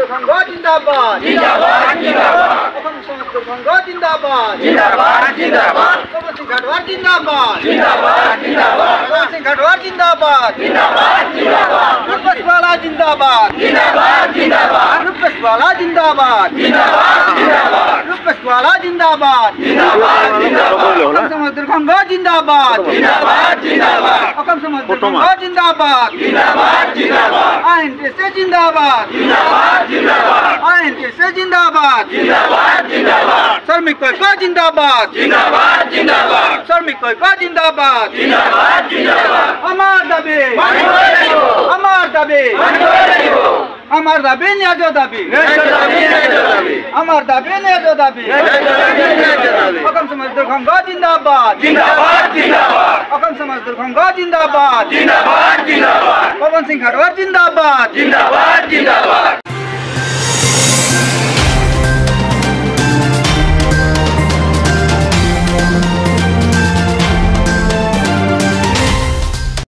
সংঘ জিন্দাবাদ জিন্দাবাদ জিন্দাবাদ অসম সমাজ সংঘ জিন্দাবাদ জিন্দাবাদ জিন্দাবাদ পবন সিং ঘাটওয়ার জিন্দাবাদ জিন্দাবাদ জিন্দাবাদ পবন সিং ঘাটওয়ার জিন্দাবাদ জিন্দাবাদ জিন্দাবাদ রূপেশওয়ালা জিন্দাবাদ জিন্দাবাদ জিন্দাবাদ রূপেশওয়ালা জিন্দাবাদ জিন্দাবাদ জিন্দাবাদ রূপেশওয়ালা জিন্দাবাদ জিন্দাবাদ জিন্দাবাদ অসম সমাজ সংঘ জিন্দাবাদ জিন্দাবাদ জিন্দাবাদ অসম সমাজ সংঘ জিন্দাবাদ জিন্দাবাদ জিন্দাবাদ আইএনটিএসএ জিন্দাবাদ জিন্দাবাদ জিন্দাবাদ আইএনটিএসএ জিন্দাবাদ জিন্দাবাদ জিন্দাবাদ শ্রমিক ঐক্য জিন্দাবাদ জিন্দাবাদ জিন্দাবাদ শ্রমিক ঐক্য জিন্দাবাদ জিন্দাবাদ জিন্দাবাদ আমার দাবি মানিব লাগিব আমার দাবি মানিব লাগিব আমার দাবি ন্যায্য দাবি ন্যায্য দাবি ন্যায্য দাবি আমার দাবি ন্যায্য দাবি ন্যায্য দাবি ন্যায্য দাবি অসম সমাজ সংঘ জিন্দাবাদ জিন্দাবাদ জিন্দাবাদ অসম সমাজ সংঘ জিন্দাবাদ জিন্দাবাদ জিন্দাবাদ পবন সিং ঘাটওয়ার জিন্দাবাদ জিন্দাবাদ জিন্দাবাদ